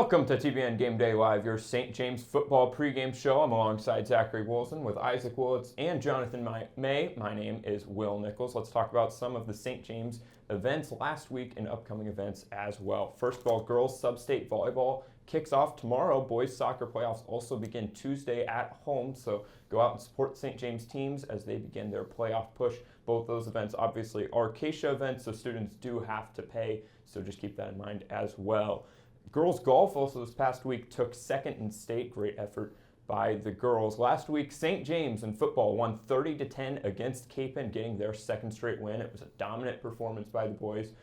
Welcome to TBN Gameday Live, your St. James football pregame show. I'm alongside Zachary Wilson with Isaac Willits and Jonathan May. My name is Will Nichols. Let's talk about some of the St. James events last week and upcoming events as well. First of all, girls sub-state volleyball kicks off tomorrow. Boys soccer playoffs also begin Tuesday at home, so go out and support St. James teams as they begin their playoff push. Both those events obviously are CASHA events, so students do have to pay, so just keep that in mind as well. Girls golf also this past week took second in state. Great effort by the girls. Last week, St. James in football won 30-10 against Capon, getting their second straight win. It was a dominant performance by the boys.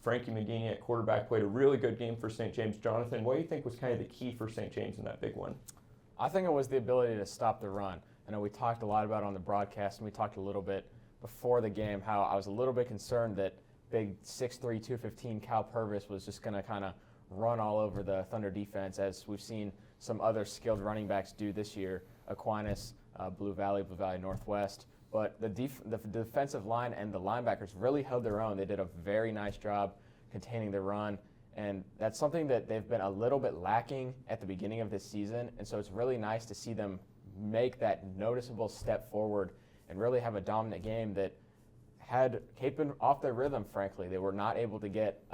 Frankie McGinney at quarterback played a really good game for St. James. Jonathan, what do you think was kind of the key for St. James in that big win? I think it was the ability to stop the run. I know we talked a lot about it on the broadcast, and we talked a little bit before the game how I was a little bit concerned that big 6'3", 215 Cal Purvis was just going to kind of run all over the Thunder defense, as we've seen some other skilled running backs do this year. Aquinas, Blue Valley Northwest. But the defensive line and the linebackers really held their own. They did a very nice job containing the run, and that's something that they've been a little bit lacking at the beginning of this season, and so it's really nice to see them make that noticeable step forward and really have a dominant game that had Capon off their rhythm, frankly. They were not able to get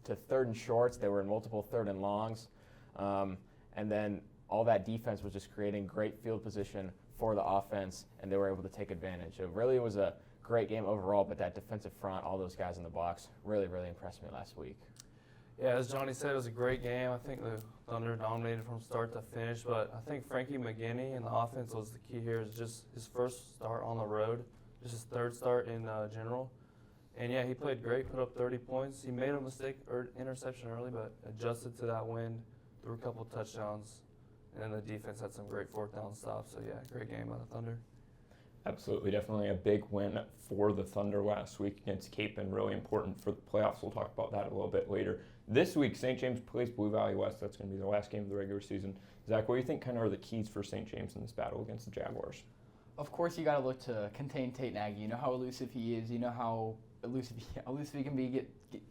to third and shorts. They were in multiple third and longs. And then all that defense was just creating great field position for the offense, and they were able to take advantage. It really was a great game overall, but that defensive front, all those guys in the box, really, really impressed me last week. Yeah, as Johnny said, it was a great game. I think the Thunder dominated from start to finish, but I think Frankie McGinney and the offense was the key here. Is just his first start on the road, just his third start in general. And yeah, he played great, put up 30 points. He made a mistake or interception early, but adjusted to that wind, threw a couple touchdowns, and then the defense had some great fourth down stops. So yeah, great game by the Thunder. Absolutely, definitely a big win for the Thunder last week against Capon. Really important for the playoffs. We'll talk about that a little bit later. This week, St. James plays Blue Valley West. That's going to be the last game of the regular season. Zach, what do you think kind of are the keys for St. James in this battle against the Jaguars? Of course, you got to look to contain Tate Nagy. You know how elusive he is. You know how elusive he can be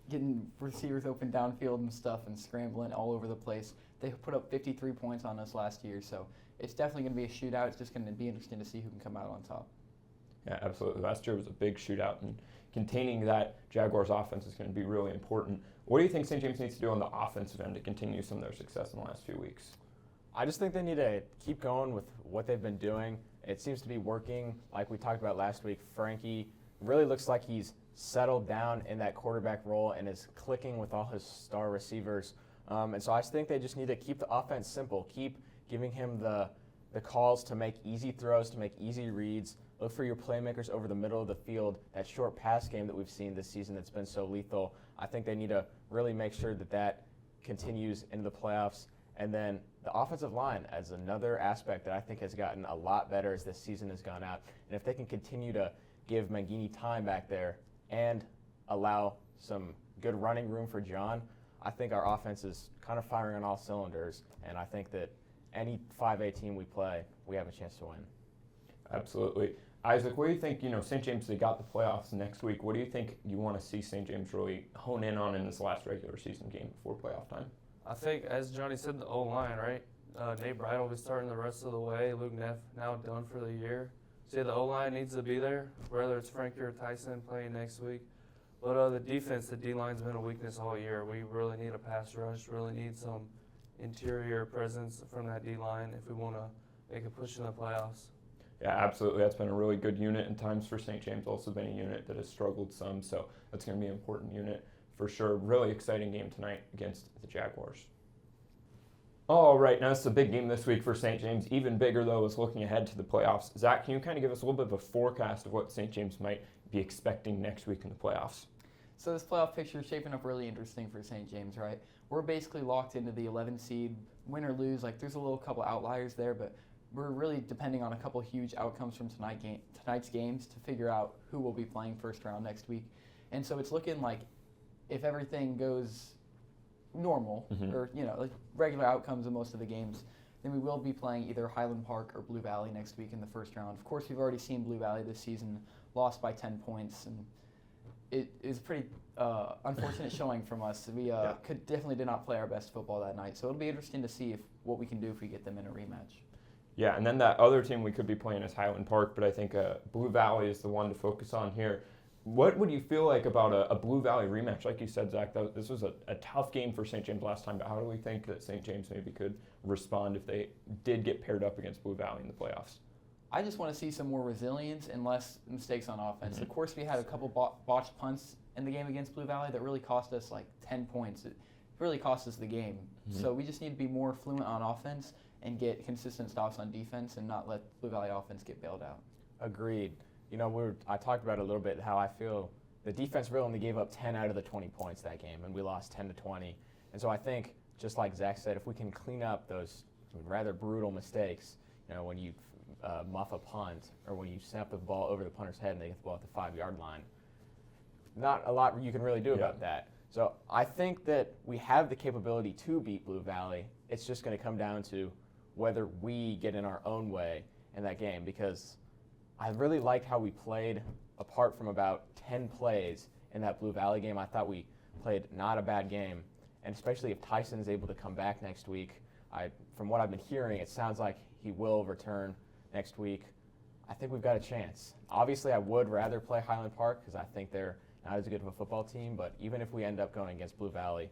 getting receivers open downfield and stuff and scrambling all over the place. They put up 53 points on us last year, so it's definitely going to be a shootout. It's just going to be interesting to see who can come out on top. Yeah, absolutely. Last year was a big shootout, and containing that Jaguars offense is going to be really important. What do you think St. James needs to do on the offensive end to continue some of their success in the last few weeks? I just think they need to keep going with what they've been doing. It seems to be working. Like we talked about last week, Frankie really looks like he's settled down in that quarterback role and is clicking with all his star receivers. And so I think they just need to keep the offense simple, keep giving him the calls to make easy throws, to make easy reads, look for your playmakers over the middle of the field, that short pass game that we've seen this season that's been so lethal. I think they need to really make sure that continues into the playoffs. And then the offensive line as another aspect that I think has gotten a lot better as this season has gone out. And if they can continue to give Mangini time back there and allow some good running room for John, I think our offense is kind of firing on all cylinders. And I think that any 5A team we play, we have a chance to win. Absolutely. Isaac, what do you think, St. James, they got the playoffs next week. What do you think you want to see St. James really hone in on in this last regular season game before playoff time? I think, as Johnny said, the O-line, right? Nate Bridle will be starting the rest of the way. Luke Neff now done for the year. So yeah, the O-line needs to be there, whether it's Frankie or Tyson playing next week. But the defense, the D-line's been a weakness all year. We really need a pass rush, really need some interior presence from that D-line if we want to make a push in the playoffs. Yeah, absolutely. That's been a really good unit in times for St. James. Also been a unit that has struggled some, so that's going to be an important unit for sure. Really exciting game tonight against the Jaguars. All right, now it's a big game this week for St. James. Even bigger, though, is looking ahead to the playoffs. Zach, can you kind of give us a little bit of a forecast of what St. James might be expecting next week in the playoffs? So this playoff picture is shaping up really interesting for St. James, right? We're basically locked into the 11 seed, win or lose. Like, there's a little couple outliers there, but we're really depending on a couple huge outcomes from tonight's games to figure out who will be playing first round next week. And so it's looking like if everything goes normal, or like regular outcomes in most of the games, then we will be playing either Highland Park or Blue Valley next week in the first round. Of course, we've already seen Blue Valley this season lost by 10 points, and it is pretty unfortunate showing from us. We definitely did not play our best football that night. So it'll be interesting to see what we can do if we get them in a rematch. Yeah, and then that other team we could be playing is Highland Park, but I think Blue Valley is the one to focus on here. What would you feel like about a Blue Valley rematch? Like you said, Zach, this was a tough game for St. James last time, but how do we think that St. James maybe could respond if they did get paired up against Blue Valley in the playoffs? I just want to see some more resilience and less mistakes on offense. Of course, we had a couple botched punts in the game against Blue Valley that really cost us like 10 points. It really cost us the game. So we just need to be more fluent on offense and get consistent stops on defense and not let Blue Valley offense get bailed out. Agreed. You know, I talked about it a little bit how I feel the defense really only gave up 10 out of the 20 points that game, and we lost 10-20. And so I think, just like Zach said, if we can clean up those rather brutal mistakes, you know, when you muff a punt or when you snap the ball over the punter's head and they get the ball at the 5-yard line, not a lot you can really do about that. So I think that we have the capability to beat Blue Valley. It's just going to come down to whether we get in our own way in that game, because I really liked how we played apart from about 10 plays in that Blue Valley game. I thought we played not a bad game, and especially if Tyson is able to come back next week. From what I've been hearing, it sounds like he will return next week. I think we've got a chance. Obviously, I would rather play Highland Park because I think they're not as good of a football team, but even if we end up going against Blue Valley,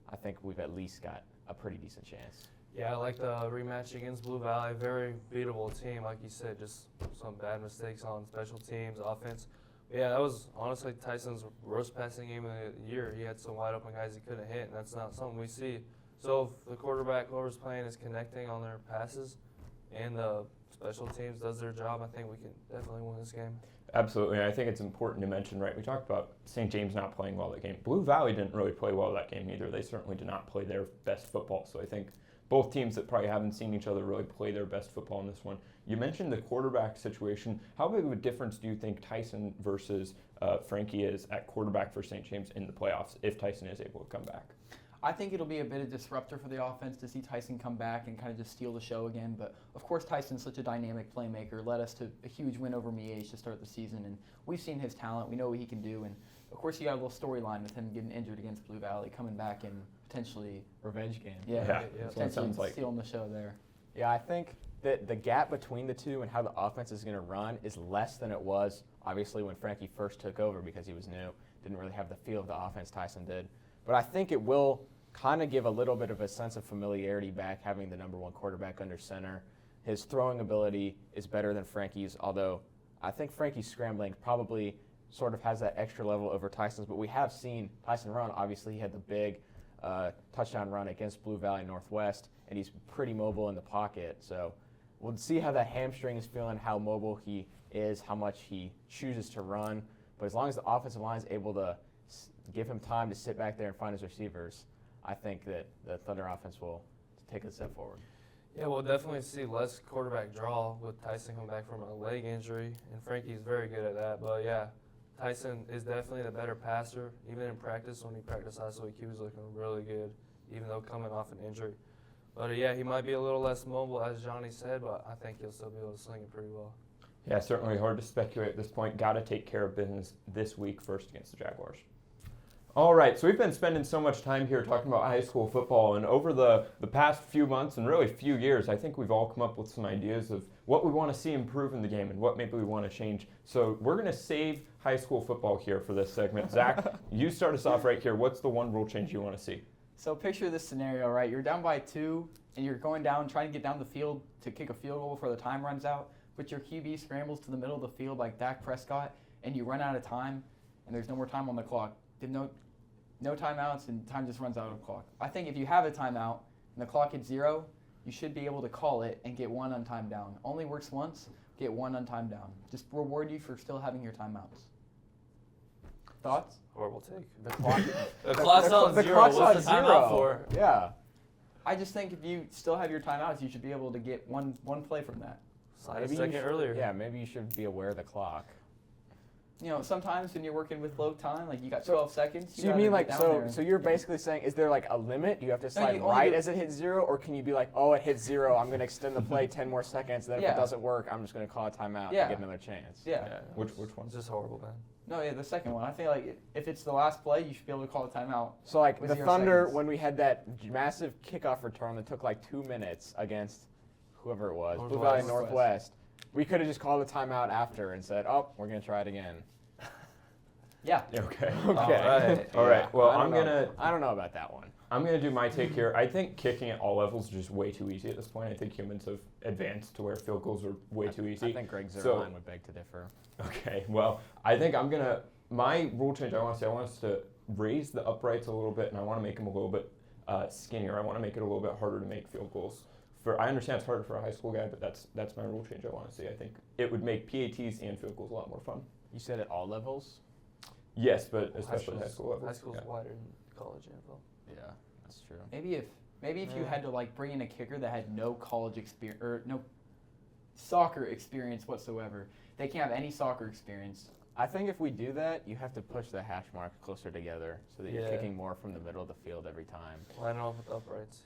I think we've at least got a pretty decent chance. Yeah, I like the rematch against Blue Valley. Very beatable team, like you said, just some bad mistakes on special teams, offense. But yeah, that was honestly Tyson's worst passing game of the year. He had some wide open guys he couldn't hit, and that's not something we see. So if the quarterback, whoever's playing, is connecting on their passes and the special teams does their job, I think we can definitely win this game. Absolutely, and I think it's important to mention, right, we talked about St. James not playing well that game. Blue Valley didn't really play well that game either. They certainly did not play their best football, so I think both teams that probably haven't seen each other really play their best football in this one. You mentioned the quarterback situation. How big of a difference do you think Tyson versus Frankie is at quarterback for St. James in the playoffs if Tyson is able to come back? I think it'll be a bit of disruptor for the offense to see Tyson come back and kind of just steal the show again. But, of course, Tyson's such a dynamic playmaker, led us to a huge win over Miege to start the season. And we've seen his talent. We know what he can do. And, of course, you got a little storyline with him getting injured against Blue Valley, coming back and potentially Revenge game. potentially stealing the show there. Yeah, I think that the gap between the two and how the offense is going to run is less than it was, obviously, when Frankie first took over because he was new. Didn't really have the feel of the offense Tyson did. But I think it will kind of give a little bit of a sense of familiarity back, having the number one quarterback under center. His throwing ability is better than Frankie's, although I think Frankie's scrambling probably sort of has that extra level over Tyson's, but we have seen Tyson run. Obviously, he had the big touchdown run against Blue Valley Northwest, and he's pretty mobile in the pocket. So we'll see how that hamstring is feeling, how mobile he is, how much he chooses to run. But as long as the offensive line is able to give him time to sit back there and find his receivers, I think that the Thunder offense will take a step forward. Yeah, we'll definitely see less quarterback draw with Tyson coming back from a leg injury, and Frankie's very good at that. But, yeah, Tyson is definitely the better passer. Even in practice, when he practiced last week, he was looking really good, even though coming off an injury. But, yeah, he might be a little less mobile, as Johnny said, but I think he'll still be able to sling it pretty well. Yeah, certainly hard to speculate at this point. Got to take care of business this week first against the Jaguars. All right, so we've been spending so much time here talking about high school football, and over the past few months and really few years, I think we've all come up with some ideas of what we want to see improve in the game and what maybe we want to change. So we're going to save high school football here for this segment. Zach, you start us off right here. What's the one rule change you want to see? So picture this scenario, right? You're down by 2, and you're going down, trying to get down the field to kick a field goal before the time runs out, but your QB scrambles to the middle of the field like Dak Prescott, and you run out of time, and there's no more time on the clock. No timeouts, and time just runs out of the clock. I think if you have a timeout and the clock hits 0, you should be able to call it and get 1 untimed down. Only works once, get 1 untimed down. Just reward you for still having your timeouts. Thoughts? Horrible take. The clock. The clock's on 0. clock's on What's the timeout 0. for? Yeah. I just think if you still have your timeouts, you should be able to get one play from that. Slide a second earlier. Yeah, maybe you should be aware of the clock. sometimes when you're working with low time, like you got 12 seconds. So you mean like so you're basically saying, is there like a limit? You have to slide right as it hits 0, or can you be like, oh, it hits 0, I'm going to extend the play 10 more seconds, then if it doesn't work, I'm just going to call a timeout and get another chance? Yeah. Which one's just horrible, man? No, yeah, the second one. I think like if it's the last play, you should be able to call a timeout. So like with the 0 Thunder, seconds. when we had that massive kickoff return that took like 2 minutes against whoever it was, Blue Valley Northwest, we could have just called a timeout after and said, oh, we're going to try it again. Yeah. Okay. Okay. All right. Well, I don't know about that one. I'm going to do my take here. I think kicking at all levels is just way too easy at this point. I think humans have advanced to where field goals are way too easy. I think Greg Zerline would beg to differ. Okay. Well, I think my rule change I want us to raise the uprights a little bit, and I want to make them a little bit skinnier. I want to make it a little bit harder to make field goals. I understand it's harder for a high school guy, but that's my rule change I want to see. I think it would make PATs and field goals a lot more fun. You said at all levels? Yes, but especially high school levels. High school's wider than college NFL. Yeah, that's true. Maybe if you had to like bring in a kicker that had no college experience or no soccer experience whatsoever, they can't have any soccer experience. I think if we do that, you have to push the hash marks closer together so that you're kicking more from the middle of the field every time. Line off with uprights.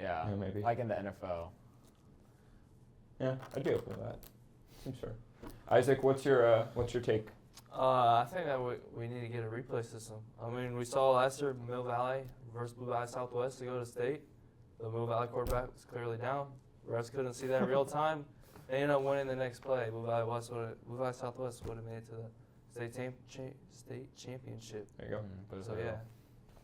Yeah, maybe. like in the NFL. Yeah, I'd be open to that. Seems fair. Isaac, what's your take? I think that we need to get a replay system. I mean, we saw last year Mill Valley versus Blue Valley Southwest to go to state. The Mill Valley quarterback was clearly down. The refs couldn't see that in real time. They ended up winning the next play. Blue Valley Southwest would have made it to the state championship. There you go. So yeah.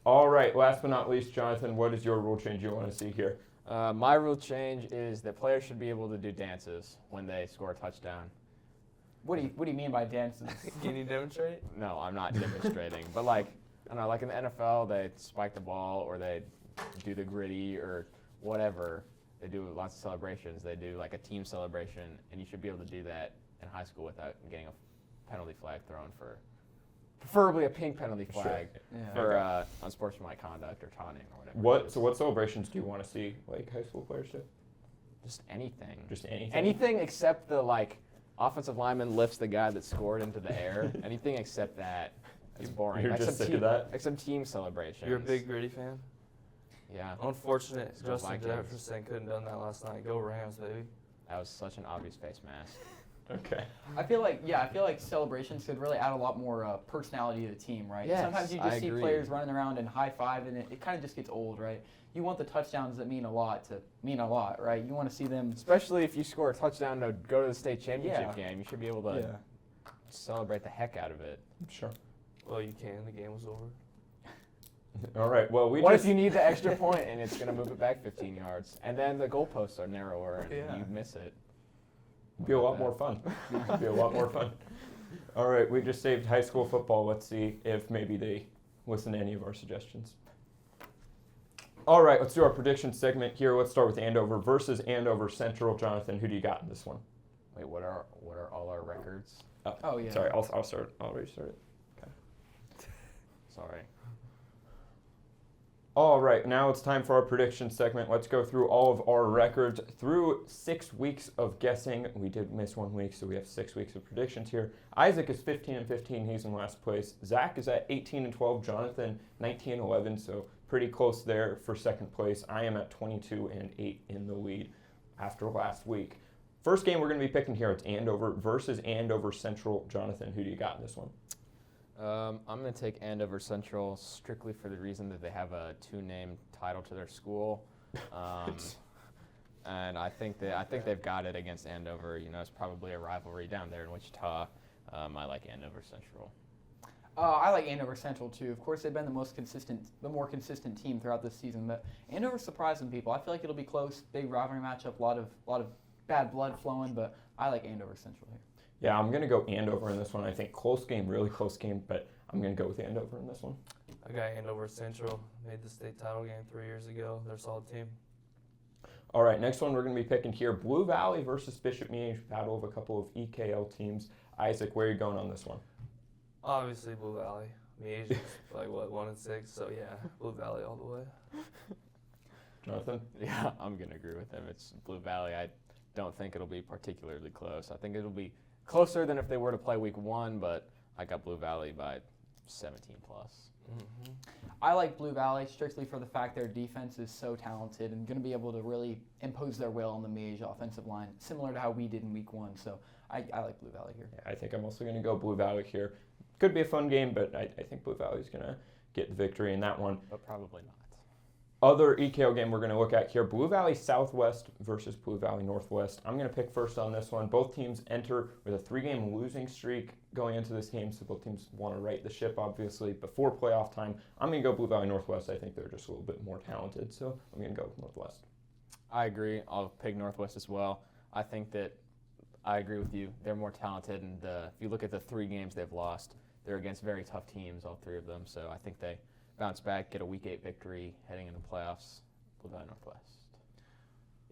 All right. Last but not least, Jonathan, what is your rule change you want to see here? My rule change is that players should be able to do dances when they score a touchdown. What do you mean by dances? Can you demonstrate? No, I'm not demonstrating. But like, I don't know, like in the NFL, they spike the ball or they do the gritty or whatever. They do lots of celebrations. They do like a team celebration, and you should be able to do that in high school without getting a penalty flag thrown for, preferably a pink penalty flag for unsportsmanlike conduct or taunting or whatever. So what celebrations do you want to see like high school players do? Just anything. Just anything. Anything except the like offensive lineman lifts the guy that scored into the air. Anything except that. It's boring. You're like just sick of that? Like some team celebrations. You're a big gritty fan? Yeah. Unfortunate It's just Justin Vikings. Jefferson couldn't have done that last night. Go Rams, baby. That was such an obvious face mask. Okay. I feel like celebrations could really add a lot more personality to the team, right? Yes, Sometimes you I just see agree. players running around and high five, and it kind of just gets old, right? You want the touchdowns that mean a lot, right? You want to see them. Especially if you score a touchdown to go to the state championship game, you should be able to celebrate the heck out of it. Sure. Well, you can. The game was over. All right. Well, What if you need the extra point and it's going to move it back 15 yards, and then the goalposts are narrower and you miss it? Be a lot more fun. Be a lot more fun. All right. We just saved high school football. Let's see if maybe they listen to any of our suggestions. All right, let's do our prediction segment here. Let's start with Andover versus Andover Central. Jonathan, who do you got in this one? Wait, what are all our records? Oh yeah. Sorry, I'll start. I'll restart it. Okay. Sorry. All right, now it's time for our prediction segment. Let's go through all of our records through 6 weeks of guessing. We did miss 1 week, so we have 6 weeks of predictions here. Isaac is 15-15. He's in last place. Zach is at 18-12. Jonathan 19-11. So pretty close there for second place. I am at 22-8 in the lead after last week. First game we're going to be picking here, it's Andover versus Andover Central. Jonathan, who do you got in this one? I'm going to take Andover Central strictly for the reason that they have a two-name title to their school, and I think they've got it against Andover. You know, it's probably a rivalry down there in Wichita. I like Andover Central. I like Andover Central too. Of course, they've been the more consistent team throughout this season. But Andover's surprising people. I feel like it'll be close. Big rivalry matchup. A lot of bad blood flowing. But I like Andover Central here. Yeah, I'm going to go Andover in this one. I think close game, really close game, but I'm going to go with Andover in this one. I got Andover Central. Made the state title game 3 years ago. They're a solid team. All right, next one we're going to be picking here, Blue Valley versus Bishop Miege, battle of a couple of EKL teams. Isaac, where are you going on this one? Obviously, Blue Valley. Miege is like, 1-6, so yeah, Blue Valley all the way. Jonathan? Yeah, I'm going to agree with him. It's Blue Valley. I don't think it'll be particularly close. I think it'll be closer than if they were to play week 1, but I got Blue Valley by 17 plus. Mm-hmm. I like Blue Valley strictly for the fact their defense is so talented and going to be able to really impose their will on the Mage offensive line, similar to how we did in week 1. So I like Blue Valley here. Yeah, I think I'm also going to go Blue Valley here. Could be a fun game, but I think Blue Valley is going to get the victory in that one. But probably not. Other EKO game we're going to look at here, Blue Valley Southwest versus Blue Valley Northwest. I'm going to pick first on this one. Both teams enter with a 3-game losing streak going into this game, so both teams want to right the ship, obviously, before playoff time. I'm going to go Blue Valley Northwest. I think they're just a little bit more talented, so I'm going to go Northwest. I agree. I'll pick Northwest as well. I think that I agree with you. They're more talented, and if you look at the 3 games they've lost, they're against very tough teams, all 3 of them, so I think they bounce back, get a Week 8 victory heading into playoffs. Blue Valley Northwest.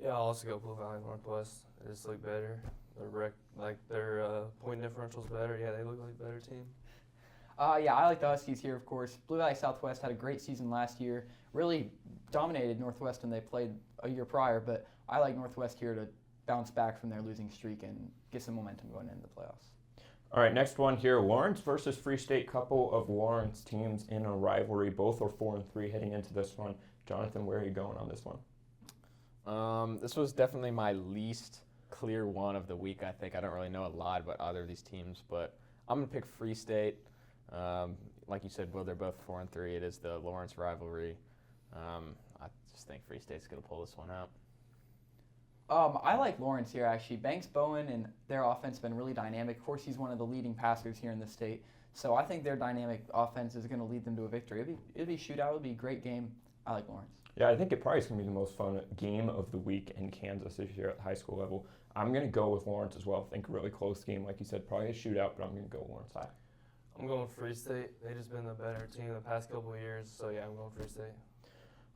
Yeah, I'll also go Blue Valley Northwest. They just look better. Their point differential's better. Yeah, they look like a better team. Yeah, I like the Huskies here, of course. Blue Valley Southwest had a great season last year, really dominated Northwest when they played a year prior, but I like Northwest here to bounce back from their losing streak and get some momentum going into the playoffs. All right, next one here, Lawrence versus Free State. Couple of Lawrence teams in a rivalry. Both are 4-3 heading into this one. Jonathan, where are you going on this one? This was definitely my least clear one of the week, I think. I don't really know a lot about either of these teams, but I'm going to pick Free State. Like you said, Will, they're both 4-3. It is the Lawrence rivalry. I just think Free State's going to pull this one out. I like Lawrence here, actually. Banks Bowen and their offense have been really dynamic. Of course, he's one of the leading passers here in the state. So I think their dynamic offense is going to lead them to a victory. It'll be a shootout. It'll be a great game. I like Lawrence. Yeah, I think it probably is going to be the most fun game of the week in Kansas this year at the high school level. I'm going to go with Lawrence as well. I think a really close game. Like you said, probably a shootout, but I'm going to go Lawrence high. I'm going Free State. They've just been the better team the past couple of years. So, yeah, I'm going Free State.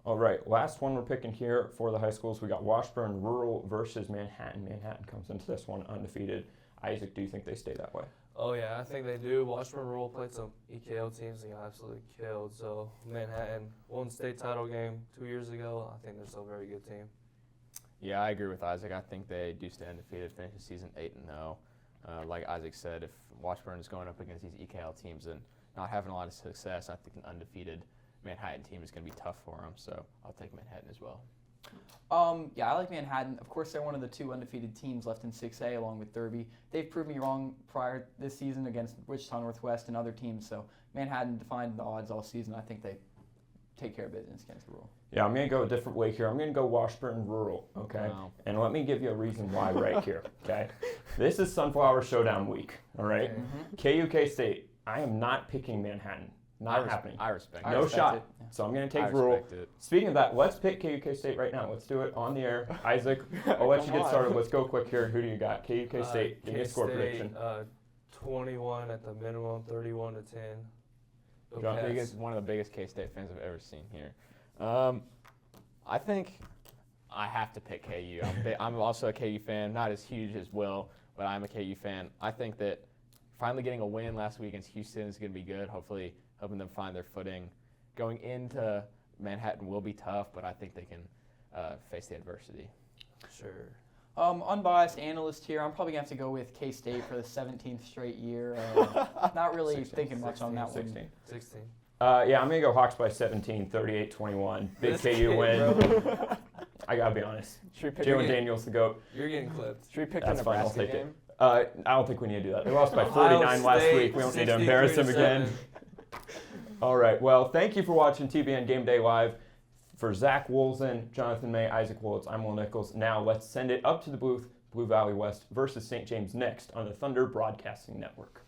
All right, last one we're picking here for the high schools. We got Washburn Rural versus Manhattan. Manhattan comes into this one undefeated. Isaac, do you think they stay that way? Oh, yeah, I think they do. Washburn Rural played some EKO teams and got absolutely killed. So, Manhattan won state title game 2 years ago. I think they're still a very good team. Yeah, I agree with Isaac. I think they do stay undefeated, finish the season 8-0. Like Isaac said, if Washburn is going up against these EKL teams and not having a lot of success, I think an undefeated Manhattan team is going to be tough for them, so I'll take Manhattan as well. Yeah, I like Manhattan. Of course, they're one of the 2 undefeated teams left in 6A along with Derby. They've proved me wrong prior this season against Wichita Northwest and other teams, so Manhattan defied the odds all season. I think they take care of business against the Rural. Yeah, I'm going to go a different way here. I'm going to go Washburn Rural, okay? Wow. And let me give you a reason why right here, okay? This is Sunflower Showdown week, all right? KUK State, I am not picking Manhattan. Not happening. I respect No it. shot. it. Yeah. So I'm going to I take Rural. respect it. Speaking of that, let's pick KUK State right now. Let's do it on the air. Isaac, I'll let you get started. Let's go quick here. Who do you got? KUK State. Give me a score prediction. 21 at the minimum, 31-10. Go John, Cats. One of the biggest K-State fans I've ever seen here. I think I have to pick KU. I'm also a KU fan, not as huge as Will, but I'm a KU fan. I think that finally getting a win last week against Houston is going to be good, hopefully helping them find their footing. Going into Manhattan will be tough, but I think they can face the adversity. Sure. Unbiased analyst here. I'm probably going to have to go with K-State for the 17th straight year. Not really 16, thinking much on that 16. one. 16. Yeah, I'm going to go Hawks by 17, 38-21. Big KU win. I got to be honest. Should we pick Jalen Daniels, the GOAT. You're getting clipped. Should we pick That's the fine, I'll Nebraska take it. game? I don't think we need to do that. They lost by Ohio 49 last State, week. We don't need to embarrass them 63-7. again. All right. Well, thank you for watching TBN Game Day Live. For Zach Woolson, Jonathan May, Isaac Willetts, I'm Will Nichols. Now let's send it up to the booth. Blue Valley West versus St. James next on the Thunder Broadcasting Network.